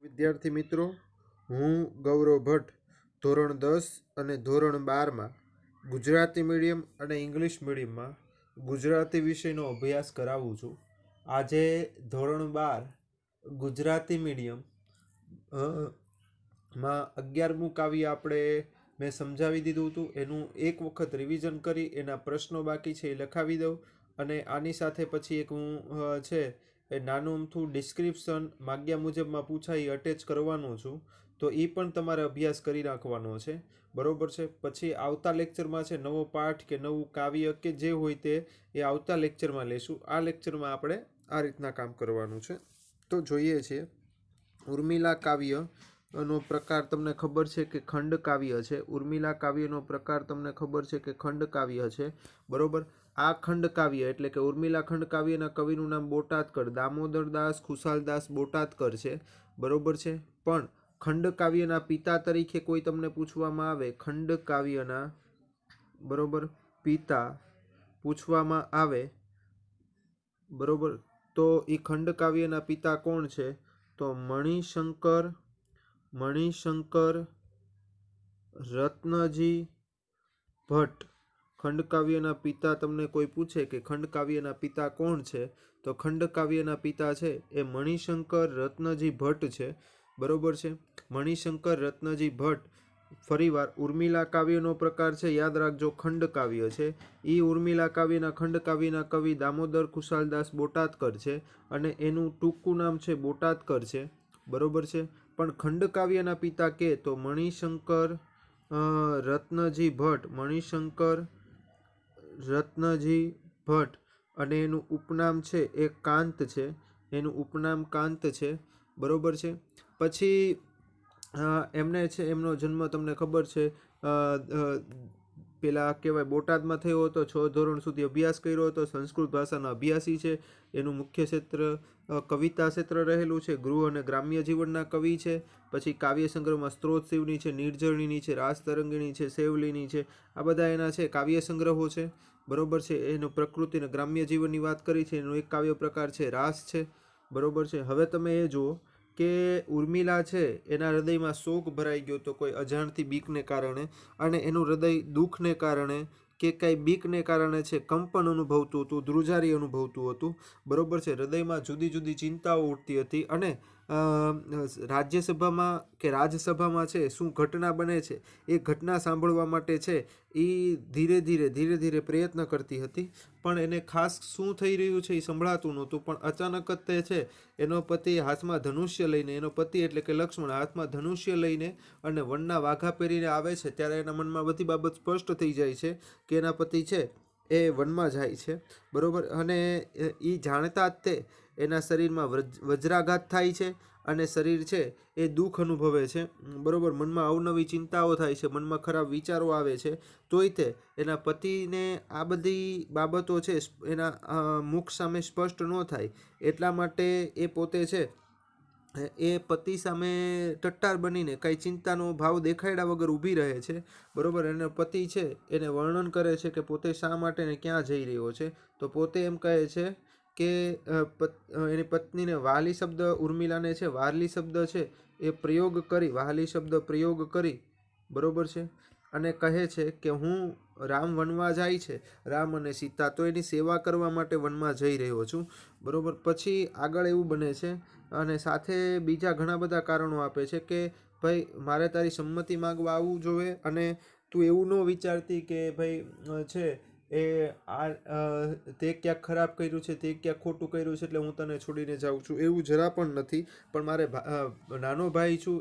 વિદ્યાર્થી મિત્રો, હું ગૌરવ ભટ્ટ ધોરણ 10 અને ધોરણ 12માં ગુજરાતી મીડિયમ અને ઇંગ્લિશ મીડિયમમાં ગુજરાતી વિષયનો અભ્યાસ કરાવું છું. આજે ધોરણ 12 ગુજરાતી મીડિયમ માં 11મું કાવ્ય મેં સમજાવી દીધું હતું. એનું એક વખત રિવિઝન કરી એના પ્રશ્નો બાકી છે એ લખાવી દઉં અને આની સાથે પછી એક હું છે એ નાનું અમથું ડિસ્ક્રિપ્શન માગ્યા મુજબમાં પૂછાય એ અટેચ કરવાનો છું. તો એ પણ તમારે અભ્યાસ કરી નાખવાનો છે. બરોબર છે. પછી આવતા લેક્ચરમાં છે નવો પાઠ કે નવું કાવ્ય કે જે હોય તે એ આવતા લેક્ચરમાં લેશું. આ લેક્ચરમાં આપણે આ રીતના કામ કરવાનું છે. તો જોઈએ છીએ ઉર્મિલા કાવ્ય નો પ્રકાર તમને ખબર છે કે ખંડ કાવ્ય છે. ઉર્મિલા કાવ્યનો પ્રકાર તમને ખબર છે કે ખંડ કાવ્ય છે. બરોબર. આ ખંડ કાવ્ય એટલે કે ઉર્મિલા ખંડ કાવ્યના કવિનું નામ બોટાદકર દામોદરદાસ ખુશાલદાસ બોટાદકર છે. બરોબર છે. પણ ખંડ કાવ્યના પિતા તરીકે કોઈ તમને પૂછવામાં આવે, ખંડ કાવ્યના બરોબર પિતા પૂછવામાં આવે, બરોબર, તો એ ખંડ કાવ્યના પિતા કોણ છે? તો મણિશંકર રત્નજી ભટ્ટ. ખંડકાવ્યના પિતા તમને કોઈ પૂછે કે ખંડકાવ્યના પિતા કોણ છે, તો ખંડકાવ્યના પિતા છે એ મણિશંકર રત્નજી ભટ્ટ છે. બરોબર છે. મણિશંકર રત્નજી ભટ્ટ. ફરીવાર ઉર્મિલા કાવ્યનો પ્રકાર છે, યાદ રાખજો, ખંડ કાવ્ય છે. એ ઉર્મિલા કાવ્યના ખંડ કાવ્યના કવિ દામોદર ખુશાલદાસ બોટાદકર છે અને એનું ટૂંકું નામ છે બોટાદકર છે. બરોબર છે. પણ ખંડ કાવ્યના પિતા કે તો મણિશંકર રત્નજી ભટ્ટ. મણિશંકર રત્નજી ભટ્ટ અને એનું ઉપનામ છે એ કાંત છે. એનું ઉપનામ કાંત છે. બરોબર છે. પછી એમને છે એમનો જન્મ તમને ખબર છે પેલા કહેવાય બોટાદમાં થયો હતો. 6 ધોરણ સુધી અભ્યાસ કર્યો હતો. સંસ્કૃત ભાષાના અભ્યાસી છે. એનું મુખ્ય ક્ષેત્ર કવિતા ક્ષેત્ર રહેલું છે. ગૃહ અને ગ્રામ્ય જીવનના કવિ છે. પછી કાવ્ય સંગ્રહમાં સ્ત્રોત શિવની છે, નિર્જળીની છે, રાસ તરંગીણી છે, સેવલીની છે. આ બધા એના છે કાવ્ય સંગ્રહો છે. બરોબર છે. એનો પ્રકૃતિ અને ગ્રામ્ય જીવનની વાત કરી છે. એનો એક કાવ્ય પ્રકાર છે રાસ છે. બરોબર છે. હવે તમે એ જુઓ કે ઉર્મિલા છે એના હૃદયમાં શોક ભરાઈ ગયો તો કોઈ અજાણતી બીકને કારણે, અને એનું હૃદય દુઃખને કારણે કે કંઈ બીકને કારણે છે કંપન અનુભવતું હતું, ધ્રુજારી અનુભવતું હતું. બરોબર છે. હૃદયમાં જુદી જુદી ચિંતાઓ ઉઠતી હતી અને રાજ્યસભામાં કે રાજસભામાં છે શું ઘટના બને છે એ ઘટના સાંભળવા માટે છે એ ધીરે ધીરે પ્રયત્ન કરતી હતી. પણ એને ખાસ શું થઈ રહ્યું છે એ સંભળાતું નહોતું. પણ અચાનક જ તે છે એનો પતિ હાથમાં ધનુષ્ય લઈને, એનો પતિ એટલે કે લક્ષ્મણ હાથમાં ધનુષ્ય લઈને અને વનના વાઘા પહેરીને આવે છે ત્યારે એના મનમાં બધી બાબત સ્પષ્ટ થઈ જાય છે કે એના પતિ છે એ વનમાં જાય છે. બરોબર. અને એ જાણતા જ તે એના શરીરમાં વજ્રાઘાત થાય છે અને શરીર છે એ દુઃખ અનુભવે છે. બરોબર. મનમાં અવનવી ચિંતાઓ થાય છે, મનમાં ખરાબ વિચારો આવે છે. તોય તે એના પતિને આ બધી બાબતો છે એના મુખ સામે સ્પષ્ટ ન થાય એટલા માટે એ પોતે છે એ પતિ સામે ટટ્ટાર બનીને કાંઈ ચિંતાનો ભાવ દેખાડ્યા વગર ઊભી રહે છે. બરોબર. અને પતિ છે એને વર્ણન કરે છે કે પોતે શા માટે ને ક્યાં જઈ રહ્યો છે. તો પોતે એમ કહે છે કે એની પત્નીને વાલી શબ્દ, ઉર્મિલાને છે વાલી શબ્દ છે એ પ્રયોગ કરી, વાલી શબ્દ પ્રયોગ કરી, બરોબર છે, અને કહે છે કે હું રામ વનમાં જાય છે, રામ અને સીતા, તો એની સેવા કરવા માટે વનમાં જઈ રહ્યો છું. બરોબર. પછી આગળ એવું બને છે અને સાથે બીજા ઘણા બધા કારણો આપે છે કે ભાઈ મારે તારી સંમતિ માંગવા આવવું જોઈએ અને તું એવું ન વિચારતી કે ભાઈ છે એ તે ક્યાંક ખરાબ કર્યું છે, તે ક્યાંક ખોટું કર્યું છે એટલે હું તને છોડીને જાઉં છું, એવું જરા પણ નથી. પણ મારે નાનો ભાઈ છું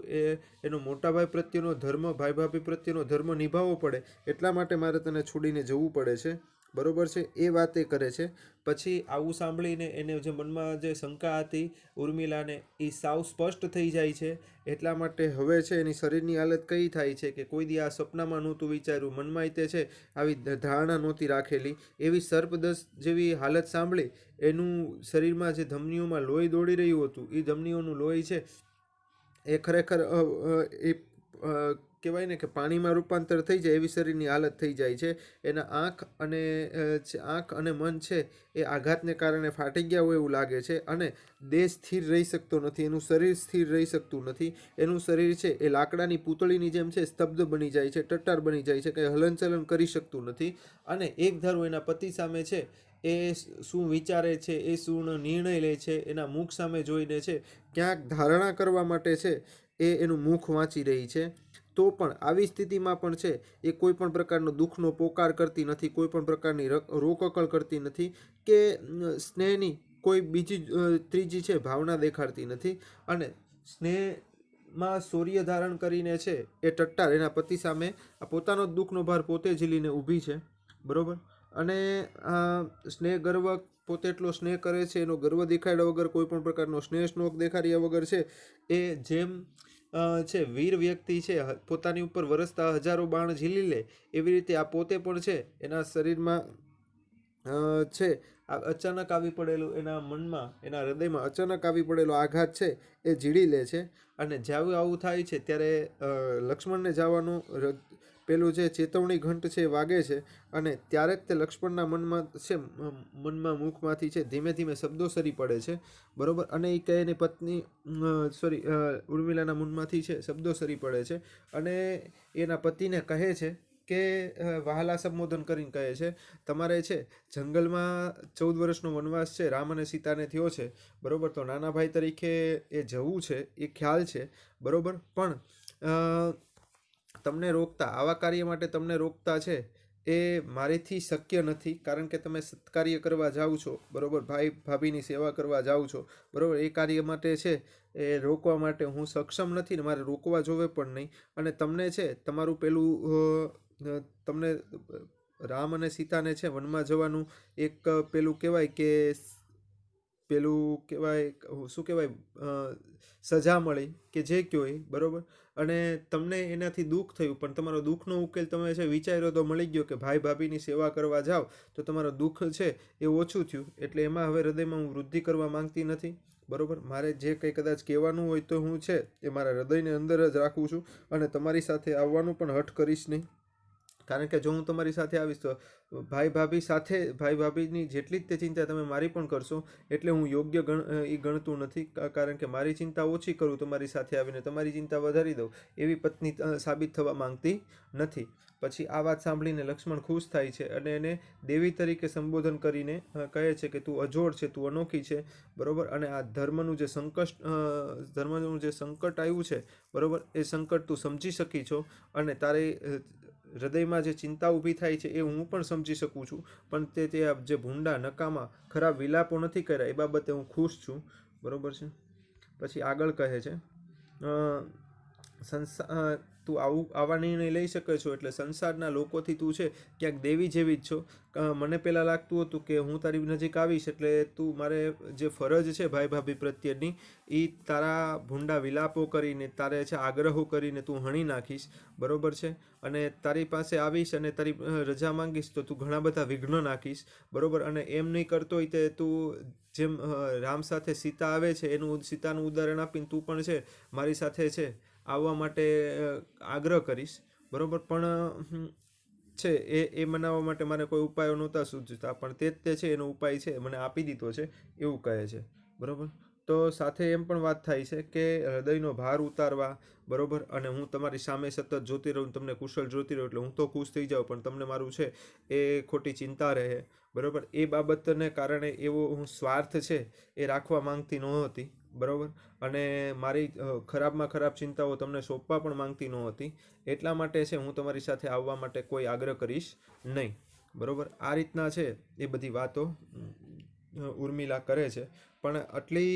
એનો મોટા ભાઈ પ્રત્યેનો ધર્મ, ભાઈ ભાભી પ્રત્યેનો ધર્મ નિભાવવો પડે એટલા માટે મારે તને છોડીને જવું પડે છે. બરોબર છે. એ વાત એ કરે છે. પછી આવું સાંભળીને એને જે મનમાં જે શંકા હતી ઉર્મિલાને એ સાવ સ્પષ્ટ થઈ જાય છે. એટલા માટે હવે છે એની શરીરની હાલત કઈ થાય છે કે કોઈ દી આ સપનામાં નહોતું વિચાર્યું, મનમાં તે છે આવી ધારણા નહોતી રાખેલી, એવી સર્પદંશ જેવી હાલત સાંભળી એનું શરીરમાં જે ધમનીઓમાં લોહી દોડી રહ્યું હતું એ ધમનીઓનું લોહી છે એ ખરેખર એ કહેવાય ને કે પાણીમાં રૂપાંતર થઈ જાય એવી શરીરની હાલત થઈ જાય છે. એના આંખ અને મન છે એ આઘાતને કારણે ફાટી ગયા હોય એવું લાગે છે, અને દેહ સ્થિર રહી શકતો નથી, એનું શરીર સ્થિર રહી શકતું નથી. એનું શરીર છે એ લાકડાની પૂતળીની જેમ છે, સ્તબ્ધ બની જાય છે, ટટ્ટાર બની જાય છે, કંઈ હલનચલન કરી શકતું નથી. અને એક ધારું એના પતિ સામે છે એ શું વિચારે છે, એ શું નિર્ણય લે છે, એના મુખ સામે જોઈને છે ક્યાંક ધારણા કરવા માટે છે એ એનું મુખ વાંચી રહી છે. તો પણ આવી સ્થિતિમાં પણ છે એ કોઈ પણ પ્રકારનો દુઃખનો પોકાર કરતી નથી, કોઈ પણ પ્રકારની રોકકળ કરતી નથી, કે સ્નેહની કોઈ બીજી ત્રીજી છે ભાવના દેખાડતી નથી. અને સ્નેહમાં શૌર્ય ધારણ કરીને છે એ ટટ્ટાર એના પતિ સામે આ પોતાનો જ દુઃખનો ભાર પોતે ઝીલીને ઊભી છે. બરાબર. અને સ્નેહ ગર્વ, પોતે એટલો સ્નેહ કરે છે, એનો ગર્વ દેખાડ્યા વગર, કોઈ પણ પ્રકારનો સ્નેહ સ્નોક દેખાડ્યા વગર છે એ જેમ છે વીર વ્યક્તિ છે પોતાની ઉપર વરસતા હજારો બાણ ઝીલી લે, એવી રીતે આ પોતે પણ છે એના શરીરમાં છે અચાનક આવી પડેલું, એના મનમાં, એના હૃદયમાં અચાનક આવી પડેલો આઘાત છે એ ઝીલી લે છે. અને જ્યારે આવું થાય છે ત્યારે લક્ષ્મણને જવાનું પેલું જે ચેતવણી ઘંટ છે એ વાગે છે. અને ત્યારે જ તે લક્ષ્મણના મનમાં મુખમાંથી છે ધીમે ધીમે શબ્દો સરી પડે છે. બરાબર. અને એ કહે એની પત્ની ઉર્મિલાના મુખમાંથી છે શબ્દો સરી પડે છે. અને એના પતિને કહે છે કે વહાલા સંબોધન કરીને કહે છે, તમારે છે જંગલમાં 14 વર્ષનો વનવાસ છે રામ અને સીતાને થયો છે. બરાબર. તો નાના ભાઈ તરીકે એ જવું છે એ ખ્યાલ છે. બરાબર. પણ તમને રોકતા, આવા કાર્ય માટે તમને રોકતા છે એ મારીથી શક્ય નથી, કારણ કે તમે સત્કાર્ય કરવા જાઓ છો. બરાબર. ભાઈ ભાભીની સેવા કરવા જાઓ છો. બરાબર. એ કાર્ય માટે છે એ રોકવા માટે હું સક્ષમ નથી ને મારે રોકવા જોવે પણ નહીં. અને તમને છે તમારું તમને રામ અને સીતાને છે વનમાં જવાનું એક પેલું કહેવાય કે શું કહેવાય, સજા મળી કે જે કયો એ. બરાબર. અને તમને એનાથી દુઃખ થયું, પણ તમારો દુઃખનો ઉકેલ તમે છે વિચાર્યો તો મળી ગયો કે ભાઈ ભાભીની સેવા કરવા જાઓ તો તમારો દુઃખ છે એ ઓછું થયું. એટલે એમાં હવે હૃદયમાં હું વૃદ્ધિ કરવા માંગતી નથી. બરાબર. મારે જે કંઈ કદાચ કહેવાનું હોય તો હું છે એ મારા હૃદયની અંદર જ રાખું છું, અને તમારી સાથે આવવાનું પણ હઠ કરીશ નહીં. કારણ કે જો હું તમારી સાથે આવીશ તો ભાઈ ભાભીની જેટલી જ તે ચિંતા તમે મારી પણ કરશો, એટલે હું યોગ્ય ગણતું નથી. કારણ કે મારી ચિંતા ઓછી કરું તમારી સાથે આવીને તમારી ચિંતા વધારી દઉં, એવી પત્ની સાબિત થવા માંગતી નથી. પછી આ વાત સાંભળીને લક્ષ્મણ ખુશ થાય છે અને એને દેવી તરીકે સંબોધન કરીને કહે છે કે તું અજોડ છે, તું અનોખી છે. બરાબર. અને આ ધર્મનું જે સંકટ આવ્યું છે, બરાબર, એ સંકટ તું સમજી શકી છો. અને તારી હૃદયમાં જે ચિંતા ઊભી થાય છે એ હું પણ સમજી શકું છું. પણ તે જે ભૂંડા નકામા ખરાબ વિલાપો નથી કર્યા એ બાબતે હું ખુશ છું. બરાબર છે. પછી આગળ કહે છે તું આવા નિર્ણય લઈ શકે છો એટલે સંસારના લોકોથી તું છે ક્યાંક દેવી જેવી જ છો. મને પહેલાં લાગતું હતું કે હું તારી નજીક આવીશ એટલે તું મારે જે ફરજ છે ભાઈ ભાભી પ્રત્યેની એ તારા ભૂંડા વિલાપો કરીને, તારે છે આગ્રહો કરીને તું હણી નાખીશ. બરાબર છે. અને તારી પાસે આવીશ અને તારી રજા માંગીશ તો તું ઘણા બધા વિઘ્ન નાખીશ. બરાબર. અને એમ નહીં કરતો હોય તે તું જેમ રામ સાથે સીતા આવે છે સીતાનું ઉદાહરણ આપીને તું પણ છે મારી સાથે છે આવવા માટે આગ્રહ કરીશ. બરાબર. પણ છે એ મનાવવા માટે મારે કોઈ ઉપાયો નહોતા સૂચતા, પણ તે છે એનો ઉપાય છે મને આપી દીધો છે એવું કહે છે. બરાબર. તો સાથે એમ પણ વાત થાય છે કે હૃદયનો ભાર ઉતારવા, બરાબર, અને હું તમારી સામે સતત જોતી રહું, તમને કુશળ જોતી રહું એટલે હું તો ખુશ થઈ જાઉં, પણ તમને મારું છે એ ખોટી ચિંતા રહે. બરાબર. એ બાબતને કારણે એવો હું સ્વાર્થ છે એ રાખવા માંગતી નહોતી. બરાબર. અને મારી ખરાબમાં ખરાબ ચિંતાઓ તમને સોંપવા પણ માંગતી નહોતી. એટલા માટે છે હું તમારી સાથે આવવા માટે કોઈ આગ્રહ કરીશ નહીં. બરાબર. આ રીતના છે એ બધી વાતો ઉર્મિલા કરે છે. પણ આટલી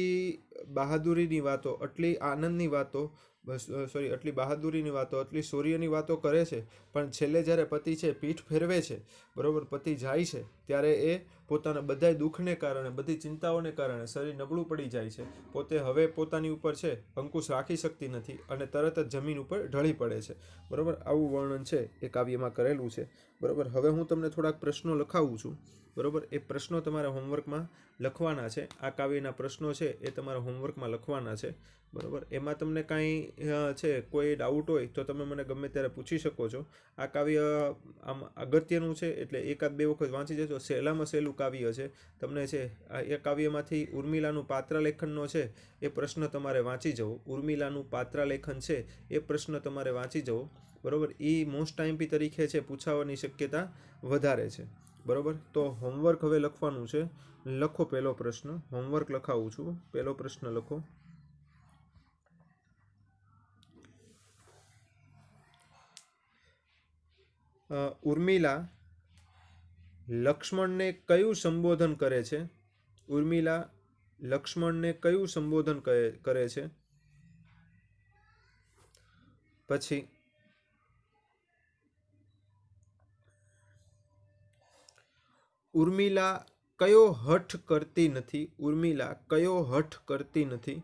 બહાદુરીની વાતો, આટલી આનંદની વાતો, આટલી બહાદુરીની વાતો, આટલી શૌર્યની વાતો કરે છે, પણ છેલ્લે જ્યારે પતિ છે પીઠ ફેરવે છે, બરાબર, પતિ જાય છે, ત્યારે એ પોતાના બધાય દુઃખને કારણે, બધી ચિંતાઓને કારણે શરીર નબળું પડી જાય છે. પોતે હવે પોતાની ઉપર છે અંકુશ રાખી શકતી નથી અને તરત જ જમીન ઉપર ઢળી પડે છે. બરાબર. આવું વર્ણન છે એ કાવ્યમાં કરેલું છે. બરાબર. હવે હું તમને થોડાક પ્રશ્નો લખાવું છું. બરાબર. એ પ્રશ્નો તમારા હોમવર્કમાં લખવાના છે. આ કાવ્યના પ્રશ્નો છે એ તમારા હોમવર્કમાં લખવાના છે. બરાબર, એમાં તમને કાંઈ છે કોઈ ડાઉટ હોય તો તમે મને ગમે ત્યારે પૂછી શકો છો. આ કાવ્ય આમ અગત્યનું છે એટલે એકાદ બે વખત વાંચી જજો. સહેલામાં સહેલું કાવ્ય છે. તમને છે એ કાવ્યમાંથી ઉર્મિલાનું પાત્રલેખનનો છે એ પ્રશ્ન તમારે વાંચી જવો. ઉર્મિલાનું પાત્રલેખન છે એ પ્રશ્ન તમારે વાંચી જવો. બરાબર, એ મોસ્ટ આઈએમપી તરીકે છે પૂછાવાની શક્યતા વધારે છે. બરાબર, તો હોમવર્ક હવે લખવાનું છે. લખો પહેલો પ્રશ્ન. હોમવર્ક લખાવું છું. પહેલો પ્રશ્ન લખો. ઉર્મિલા લક્ષ્મણને કયું સંબોધન કરે છે? ઉર્મિલા લક્ષ્મણને કયું સંબોધન કરે છે? પછી ઉર્મિલા કયો હઠ કરતી નથી? ઉર્મિલા કયો હઠ કરતી નથી?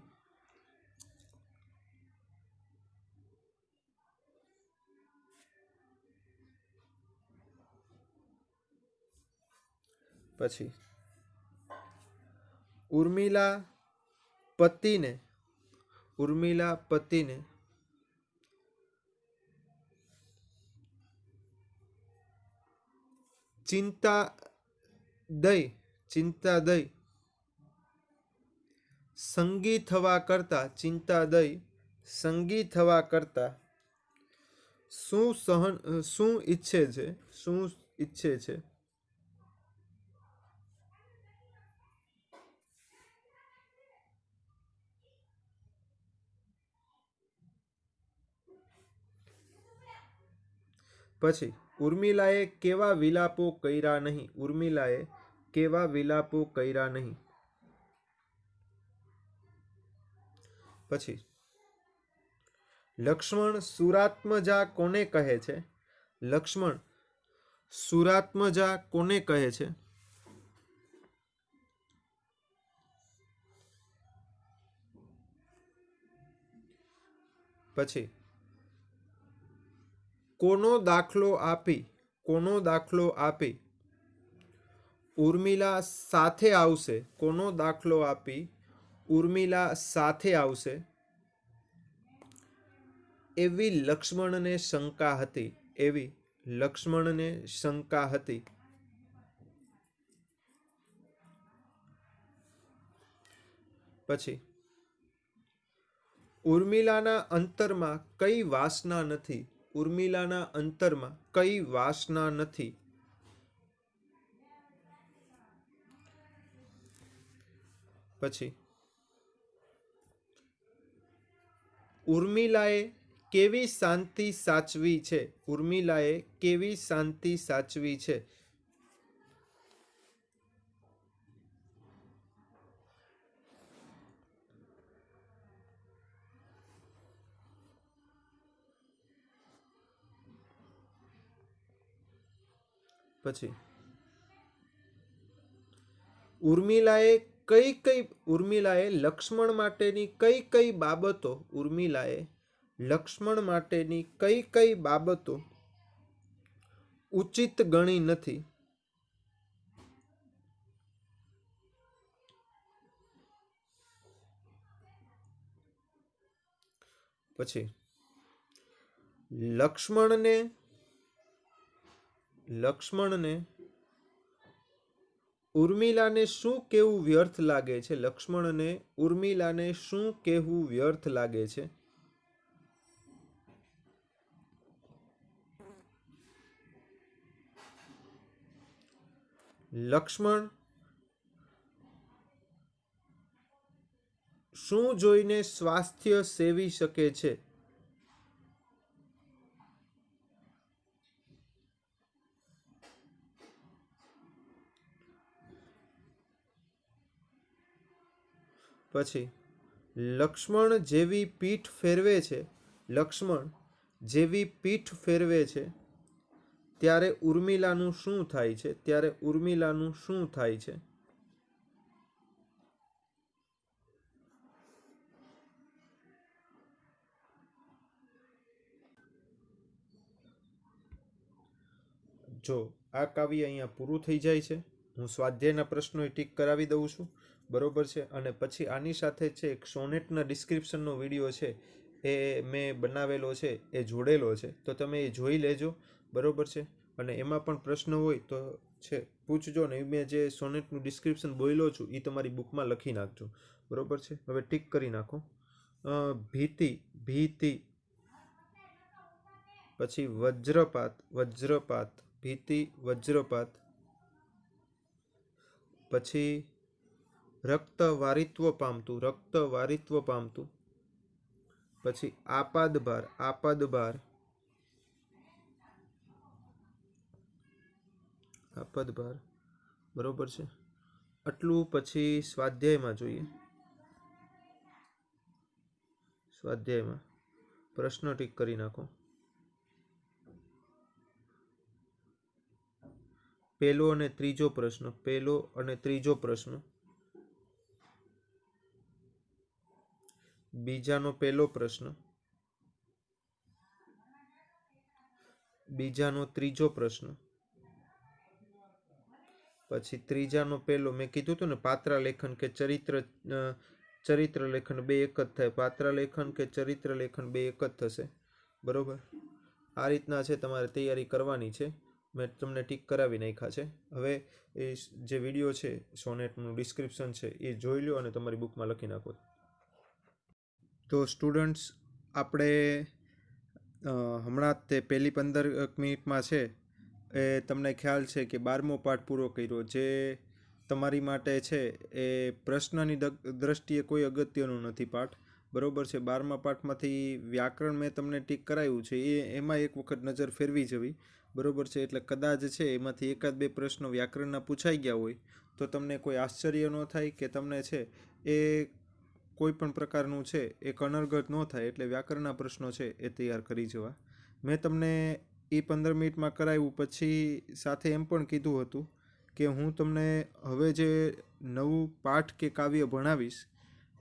પછી ઉર્મિલા પતિને ચિંતા દઈ સંગી થવા કરતા શું ઈચ્છે છે? પછી ઉર્મિલાએ કેવા વિલાપો કર્યા નહીં? ઉર્મિલાએ કેવા વિલાપો કર્યા નહીં? પછી લક્ષ્મણ સુરાત્મજા કોને કહે છે? લક્ષ્મણ સુરાત્મજા કોને કહે છે? પછી કોનો દાખલો આપી ઉર્મિલા સાથે આવશે? કોનો દાખલો આપી ઉર્મિલા સાથે આવશે એવી લક્ષ્મણને શંકા હતી. પછી ઉર્મિલાના અંતરમાં કઈ વાસના નથી? ઉર્મિલાના અંતરમાં કઈ વાસના નથી? પછી ઉર્મિલાએ કેવી શાંતિ સાચવી છે? ઉર્મિલાએ કેવી શાંતિ સાચવી છે? પછી ઉર્મિલાએ લક્ષ્મણ માટેની કઈ બાબતો ઉચિત ગણી નથી? પછી લક્ષ્મણને ઉર્મિલાને શું કેવું વ્યર્થ લાગે છે? લક્ષ્મણને ઉર્મિલાને શું કહેવું વ્યર્થ લાગે છે? લક્ષ્મણ શું જોઈને સ્વાસ્થ્ય સેવી શકે છે? પછી લક્ષ્મણ જેવી પીઠ ફેરવે છે ત્યારે ઉર્મિલાનું શું થાય છે? જો આ કાવ્ય અહીંયા પૂરું થઈ જાય છે. હું સ્વાધ્યાયના પ્રશ્નો ટીક કરાવી દઉં છું, બરોબર છે. અને પછી આની સાથે છે એક સોનેટના ડિસ્ક્રિપ્શનનો વિડીયો છે, એ મેં બનાવેલો છે, એ જોડેલો છે, તો તમે એ જોઈ લેજો, બરોબર છે. અને એમાં પણ પ્રશ્ન હોય તો છે પૂછજો ને. મેં જે સોનેટનું ડિસ્ક્રિપ્શન બોલ્યો છું એ તમારી બુકમાં લખી નાખજો, બરોબર છે. હવે ટીક કરી નાખો. ભીતિ, ભીતિ, પછી વજ્રપાત, વજ્રપાત, ભીતિ, વજ્રપાત, પછી રક્ત વારિત્વ પામતું, રક્ત વારિત્વ પામતું, પછી આપાદભાર, આપાદભાર, આપાદભાર, બરોબર છે. આટલું. પછી સ્વાધ્યાયમાં જોઈએ. સ્વાધ્યાયમાં પ્રશ્ન ટીક કરી નાખો. પહેલો અને ત્રીજો પ્રશ્ન, પહેલો અને ત્રીજો પ્રશ્ન, બીજાનો પહેલો પ્રશ્ન, બીજાનો ત્રીજો પ્રશ્ન, પછી ત્રીજાનો પહેલો, મેં કીધું હતું ને પાત્રાલેખન કે ચરિત્ર લેખન બે એક જ થાય. પાત્રાલેખન કે ચરિત્ર લેખન બે એક જ થશે, બરોબર. આ રીતના છે તમારે તૈયારી કરવાની છે. મેં તમને ટીક કરાવી નાખ્યા છે. હવે એ જે વિડીયો છે સોનેટનું ડિસ્ક્રિપ્શન છે એ જોઈ લો અને તમારી બુકમાં લખી નાખો. તો સ્ટુડન્ટ્સ, આપણે હમણાં જ તે પહેલી 15 મિનિટમાં છે એ તમને ખ્યાલ છે કે 12મો પાઠ પૂરો કર્યો, જે તમારી માટે છે એ પ્રશ્નની દ્રષ્ટિએ કોઈ અગત્યનું નથી પાઠ, બરોબર છે. 12મા પાઠમાંથી વ્યાકરણ મેં તમને ટીક કરાવ્યું છે, એમાં એક વખત નજર ફેરવી જવી, બરોબર છે. એટલે કદાચ છે એમાંથી એકાદ બે પ્રશ્નો વ્યાકરણના પૂછાઈ ગયા હોય તો તમને કોઈ આશ્ચર્ય ન થાય કે તમને છે એ કોઈ પણ પ્રકારનું છે એ અનર્ગત ન થાય. એટલે વ્યાકરણના પ્રશ્નો છે એ તૈયાર કરી જવા. મેં તમને એ 15 મિનિટમાં કરાવ્યું. પછી સાથે એમ પણ કીધું હતું કે હું તમને હવે જે નવું પાઠ કે કાવ્ય ભણાવીશ,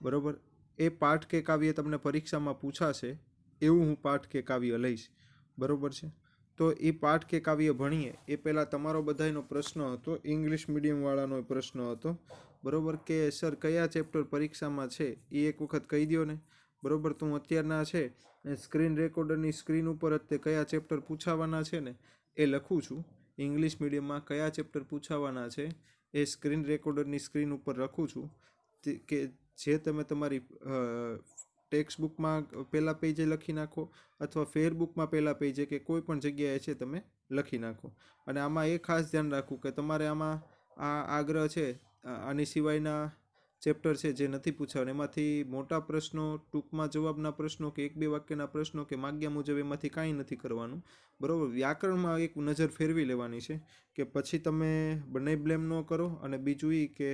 બરોબર, એ પાઠ કે કાવ્ય તમને પરીક્ષામાં પૂછાશે એવું હું પાઠ કે કાવ્ય લઈશ, બરોબર છે. તો એ પાઠ કે કાવ્ય ભણીએ એ પહેલાં તમારો બધાનો પ્રશ્ન હતો, ઇંગ્લિશ મીડિયમવાળાનો પ્રશ્ન હતો, બરોબર, કે સર કયા ચેપ્ટર પરીક્ષામાં છે એ એક વખત કહી દો ને, બરોબર. તો હું અત્યારના છે સ્ક્રીન રેકોર્ડરની સ્ક્રીન ઉપર જ તે કયા ચેપ્ટર પૂછાવાના છે ને એ લખું છું. ઇંગ્લિશ મીડિયમમાં કયા ચેપ્ટર પૂછાવાના છે એ સ્ક્રીન રેકોર્ડરની સ્ક્રીન ઉપર લખું છું, કે જે તમે તમારી ટેક્સ્ટ બુકમાં પહેલા પેજે લખી નાખો અથવા ફેરબુકમાં પહેલા પેજે કે કોઈ પણ જગ્યાએ છે તમે લખી નાખો. અને આમાં એ ખાસ ધ્યાન રાખવું કે તમારે આમાં આ આગ્રહ છે આની સિવાયના ચેપ્ટર છે જે નથી પૂછાવાના, એમાંથી મોટા પ્રશ્નો, ટૂંકમાં જવાબના પ્રશ્નો કે એક બે વાક્યના પ્રશ્નો કે માગ્યા મુજબ એમાંથી કાંઈ નથી કરવાનું, બરોબર. વ્યાકરણમાં એક નજર ફેરવી લેવાની છે કે પછી તમે બંને બ્લેમ ન કરો. અને બીજું એ કે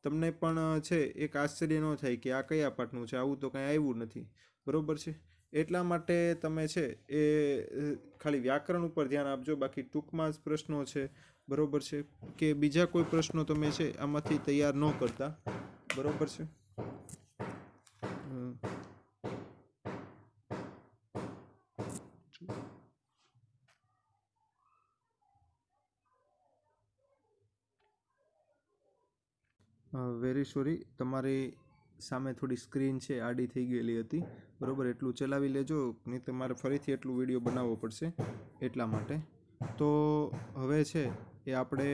તમને પણ છે એક આશ્ચર્ય ન થાય કે આ કયા પાઠનું છે, આવું તો કાંઈ આવ્યું નથી, બરોબર છે. એટલા માટે તમે છે એ ખાલી વ્યાકરણ ઉપર ધ્યાન આપજો. બાકી ટૂંકમાં જ પ્રશ્નો છે, બરોબર છે, કે બીજા કોઈ પ્રશ્નો તમે છે આમાંથી તૈયાર ન કરતા, બરોબર છે. વેરી સોરી, તમારી સામે થોડી સ્ક્રીન છે આડી થઈ ગયેલી હતી, બરોબર. એટલું ચલાવી લેજો, નહીં તમારે ફરીથી એટલું વિડીયો બનાવવો પડશે, એટલા માટે. તો હવે છે એ આપણે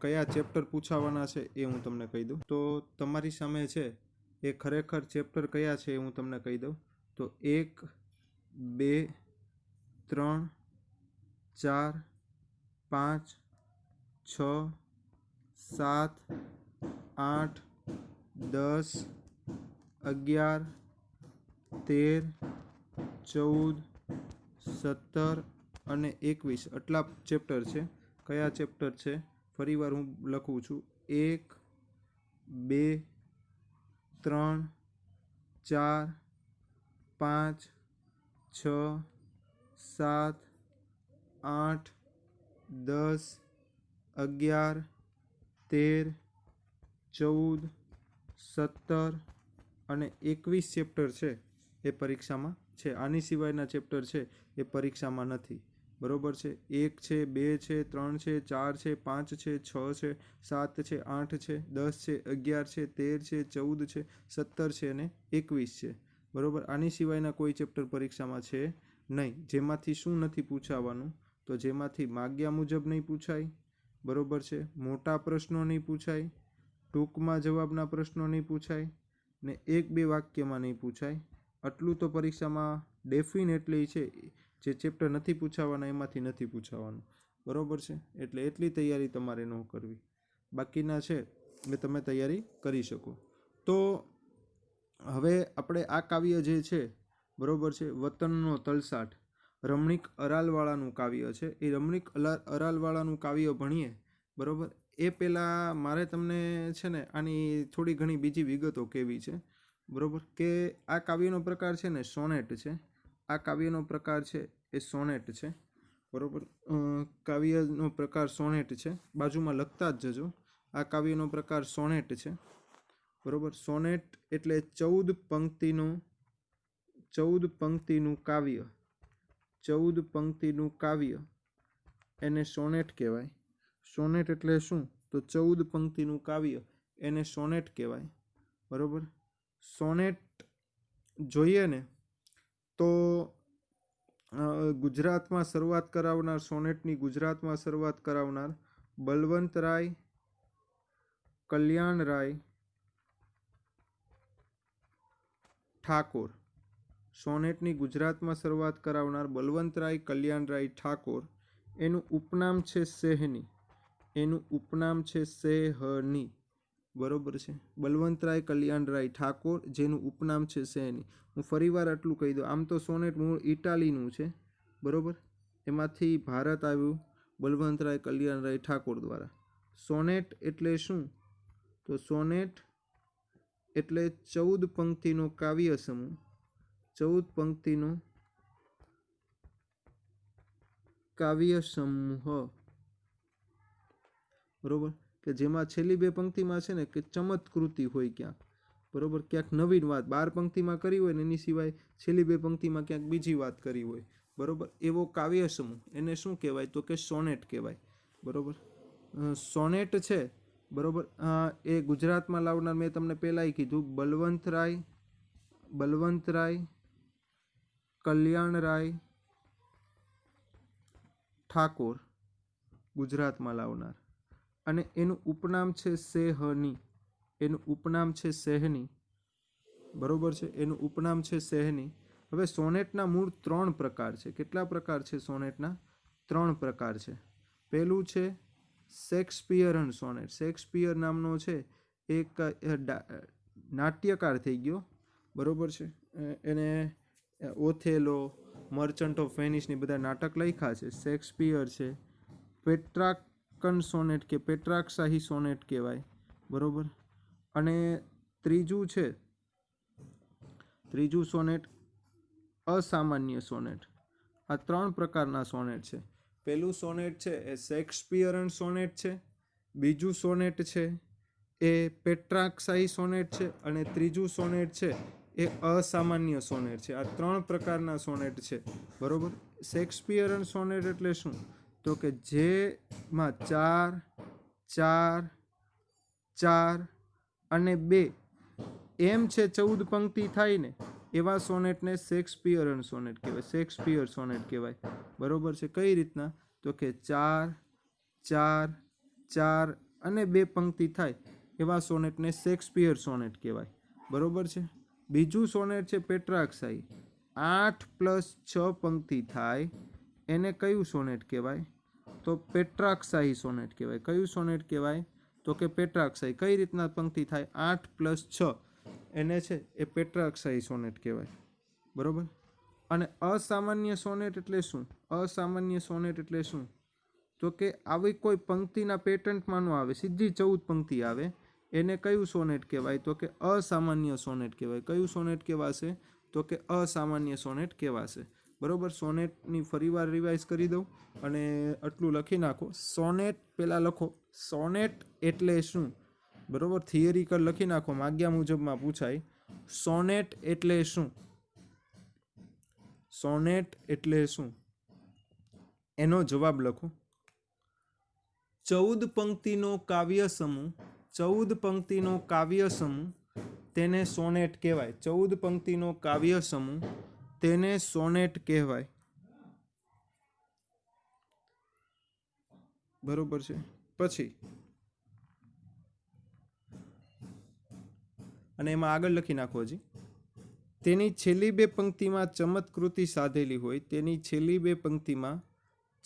કયા ચેપ્ટર પૂછાવાના છે એ હું તમને કહી દઉં. તો તમારી સામે છે એ ખરેખર ચેપ્ટર કયા છે એ હું તમને કહી દઉં. તો 1, 2, 3, 4, 5, 6, 7, 8, 10, 11, 13, 14, 17 અને 21 આટલા ચેપ્ટર છે. કયા ચેપ્ટર છે ફરીવાર હું લખું છું. 1, 2, 3, 4, 5, 6, 7, 8, 10, 11, 13, 14, 17 અને 21 ચેપ્ટર છે એ પરીક્ષામાં છે. આની સિવાયના ચેપ્ટર છે એ પરીક્ષામાં નથી, बरोबर है। 1 है, 2 है, 3 है, 4 है, 5 है, 6 है, 7 है, 8 है, 10 है, 11 है, 13 है, 14 है, 17 है અને 21 છે। બરોબર। આની સિવાયના કોઈ ચેપ્ટર પરીક્ષામાં છે નહીં। જેમાંથી શું નથી પૂછાવાનું? તો જેમાંથી માગ્યા મુજબ નહીં પૂછાય, બરોબર છે, મોટા પ્રશ્નો નહીં પૂછાય, ટૂંકમાં જવાબના પ્રશ્નો નહીં પૂછાય ને 1-2 વાક્યમાં નહીં પૂછાય। આટલું તો પરીક્ષામાં ડેફિનેટલી છે। જે ચેપ્ટર નથી પૂછાવાના એમાંથી નથી પૂછાવાનું, બરોબર છે। એટલે એટલી તૈયારી તમારે ન કરવી, બાકીના છે એ તમે તૈયારી કરી શકો। તો હવે આપણે આ કાવ્ય જે છે, બરોબર છે, વતનનો તલસાટ, રમણીક અરાલવાળાનું કાવ્ય છે। એ રમણીક અરાલવાળાનું કાવ્ય ભણીએ, બરોબર। એ પહેલાં મારે તમને છે ને આની થોડી ઘણી બીજી વિગતો કહેવી છે, બરોબર। કે આ કાવ્યનો પ્રકાર છે ને સોનેટ છે। આ કાવ્યનો પ્રકાર છે એ સોનેટ છે, બરોબર। કાવ્યનો પ્રકાર સોનેટ છે, બાજુમાં લખતા જ જજો। આ કાવ્યનો પ્રકાર સોનેટ છે, બરોબર। સોનેટ એટલે 14 પંક્તિનું કાવ્ય, 14 પંક્તિનું કાવ્ય એને સોનેટ કહેવાય। સોનેટ એટલે શું? તો 14 પંક્તિનું કાવ્ય એને સોનેટ કહેવાય, બરોબર। સોનેટ જોઈએ ને તો ગુજરાતમાં શરૂઆત કરાવનાર, સોનેટની ગુજરાતમાં શરૂઆત કરાવનાર બલવંતરાય કલ્યાણરાય ઠાકોર। સોનેટની ગુજરાતમાં શરૂઆત કરાવનાર બલવંતરાય કલ્યાણરાય ઠાકોર। એનું ઉપનામ છે સેહની, એનું ઉપનામ છે સેહની, બરોબર છે। બલવંતરાય કલ્યાણરાય ઠાકોર, જેનું ઉપનામ છે સેહની। હું ફરીવાર આટલું કહી દઉં, આમ તો સોનેટ મૂળ ઇટાલીનું છે, બરોબર। એમાંથી ભારત આવ્યું બલવંતરાય કલ્યાણરાય ઠાકોર દ્વારા। સોનેટ એટલે શું? તો સોનેટ એટલે 14 પંક્તિનો કાવ્ય સમૂહ, 14 પંક્તિનો કાવ્ય સમૂહ, બરોબર। કે જેમાં છેલ્લી 2 પંક્તિમાં છે ને કે ચમત્કૃતિ હોય ક્યાંક, બરોબર, ક્યાંક નવીન વાત 12 પંક્તિમાં કરી હોય ને એની સિવાય છેલ્લી 2 પંક્તિમાં ક્યાંક બીજી વાત કરી હોય, બરોબર। એવો કાવ્ય સમૂહ એને શું કહેવાય? તો કે સોનેટ કહેવાય, બરોબર। સોનેટ છે, બરોબર, એ ગુજરાતમાં લાવનાર મેં તમને પહેલાંય કીધું બલવંતરાય કલ્યાણરાય ઠાકોર, ગુજરાતમાં લાવનાર, અને એનું ઉપનામ છે સેહની, એનું ઉપનામ છે સેહની, બરોબર છે, એનું ઉપનામ છે સેહની। હવે સોનેટના મૂળ 3 પ્રકાર છે। કેટલા પ્રકાર છે સોનેટના? 3 પ્રકાર છે। પહેલું છે શેક્સપિયરન સોનેટ। શેક્સપિયર નામનો છે એક નાટ્યકાર થઈ ગયો, બરોબર છે। એને ઓથેલો, મર્ચન્ટ ઓફ વેનિસની બધા નાટક લખ્યા છે, શેક્સપિયર છે। પેટ્રાર્કન સોનેટ કે પેટ્રાર્કશાહી સોનેટ કહેવાય, બરોબર। અને ત્રીજું છે, ત્રીજું સોનેટ અસામાન્ય સોનેટ। આ 3 પ્રકારના સોનેટ છે। પહેલું સોનેટ છે એ શેક્સપિયરન સોનેટ છે, બીજું સોનેટ છે એ પેટ્રાર્કશાહી સોનેટ છે, અને ત્રીજું સોનેટ છે એ અસામાન્ય સોનેટ છે। આ 3 પ્રકારના સોનેટ છે, બરોબર। શેક્સપિયરન સોનેટ એટલે શું? તો કે જેમાં 4, 4, 4 અને 2 એમ છે 14 પંક્તિ થાય ને એવા સોનેટને શેક્સપિયરન સોનેટ કહેવાય, શેક્સપિયર સોનેટ કહેવાય, બરોબર છે। કઈ રીતના? તો કે 4, 4, 4 અને 2 પંક્તિ થાય એવા સોનેટને શેક્સપિયર સોનેટ કહેવાય, બરોબર છે। બીજું સોનેટ છે પેટ્રાર્કશાહી, 8 + 6 પંક્તિ થાય એને કયું સોનેટ કહેવાય? તો પેટ્રાર્કશાહી સોનેટ કહેવાય। કયું સોનેટ કહેવાય? તો કે પેટ્રાર્કશાહી। કઈ રીતના પંક્તિ થાય? 8 + 6 એને છે એ પેટ્રાર્કશાહી સોનેટ કહેવાય, બરોબર। અને અસામાન્ય સોનેટ એટલે શું? અસામાન્ય સોનેટ એટલે શું? તો કે આવી કોઈ પંક્તિના પેટર્નમાં ન આવે, સીધી 14 પંક્તિ આવે, એને કયું સોનેટ કહેવાય? તો કે અસામાન્ય સોનેટ કહેવાય। કયું સોનેટ કહેવાશે? તો કે અસામાન્ય સોનેટ કહેવાશે, બરોબર। સોનેટની ફરીવાર રિવાઇઝ કરી દઉં અને આટલું લખી નાખો। સોનેટ પહેલાં લખો, સોનેટ એટલે શું, બરોબર, થિયરિકલ લખી નાખો, માગ્યા મુજબમાં પૂછાય। સોનેટ એટલે શું? સોનેટ એટલે શું? એનો જવાબ લખો. 14 પંક્તિનો કાવ્ય સમૂહ, 14 પંક્તિનો કાવ્ય સમૂહ તેને સોનેટ કહેવાય. 14 પંક્તિનો કાવ્ય સમૂહ તેને સોનેટ કહેવાય. બરોબર છે. પછી અને એમાં આગળ લખી નાખો. હજી તેની છેલ્લી બે પંક્તિમાં ચમત્કૃતિ સાધેલી હોય, તેની છેલ્લી બે પંક્તિમાં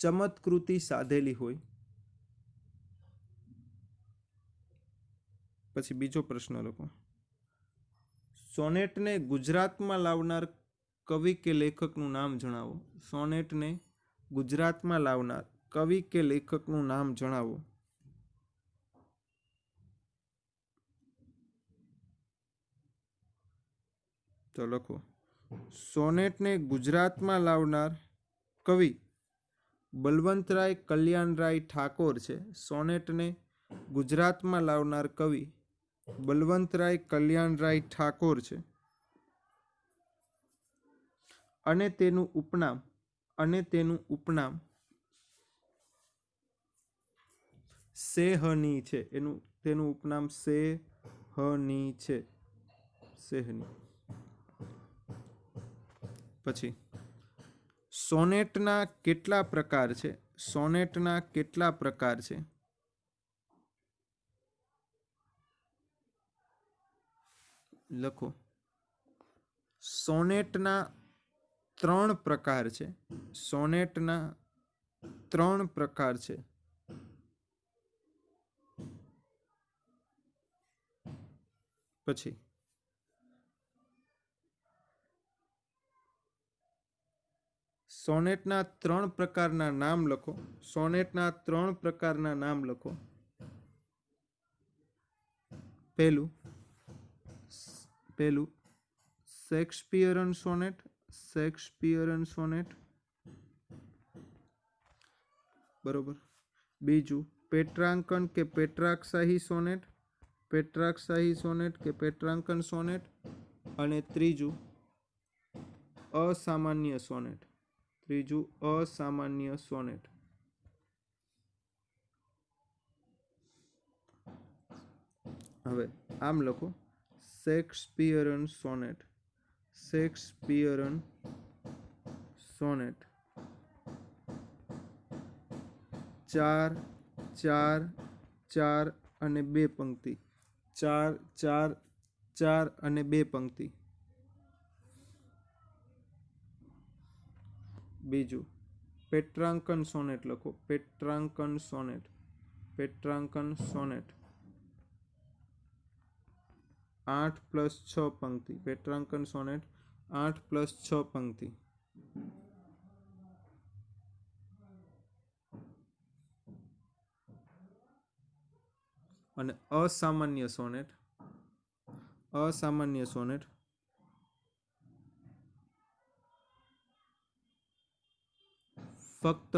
ચમત્કૃતિ સાધેલી હોય. પછી બીજો પ્રશ્ન લખો. સોનેટને ગુજરાતમાં લાવનાર કવિ કે લેખકનું નામ જણાવો. સોનેટને ગુજરાતમાં લાવનાર કવિ કે લેખકનું નામ જણાવો. તો લખો. સોનેટને ગુજરાતમાં લાવનાર કવિ બલવંતરાય કલ્યાણરાય ઠાકોર છે. સોનેટને ગુજરાતમાં લાવનાર કવિ બલવંતરાય કલ્યાણરાય ઠાકોર છે. અને તેનું ઉપનામ સેહની છે. તેનું ઉપનામ સેહની છે. સેહની. પછી સોનેટના કેટલા પ્રકાર છે? સોનેટના કેટલા પ્રકાર છે? લખો. સોનેટના 3 પ્રકાર છે. સોનેટના 3 પ્રકાર છે. પછી સોનેટના 3 પ્રકારના નામ લખો. સોનેટના 3 પ્રકારના નામ લખો. પહેલું શેક્સપિયરન સોનેટ. શેક્સપિયરન સોનેટ. બરોબર. બીજું પેટ્રાંકન કે પેટ્રાકશાહી સોનેટ. પેટ્રાકશાહી સોનેટ કે પેટ્રાંકન સોનેટ. અને ત્રીજું અસામાન્ય સોનેટ. ત્રીજું અસામાન્ય સોનેટ. હવે આમ લખો. શેક્સપિયરન સોનેટ. શેક્સપિયરન સોનેટ 4 4 4 અને 2 પંક્તિ. 4 4 4 અને 2 પંક્તિ. બીજું પેટ્રાંકન સોનેટ લખો. પેટ્રાંકન સોનેટ. પેટ્રાંકન સોનેટ 8+6 પંક્તિ. પેટ્રાંકન સોનેટ 8+6 પંક્તિ. અને અસામાન્ય સોનેટ. અસામાન્ય સોનેટ ફક્ત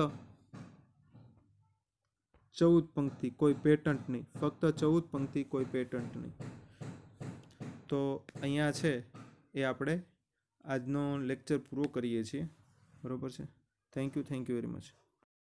14 પંક્તિ, કોઈ પેટન્ટ નહીં. ફક્ત 14 પંક્તિ, કોઈ પેટન્ટ નહીં. તો અહીંયા છે એ આપણે આજનો લેક્ચર પૂરો કરીએ છીએ. બરોબર છે. Thank you very much.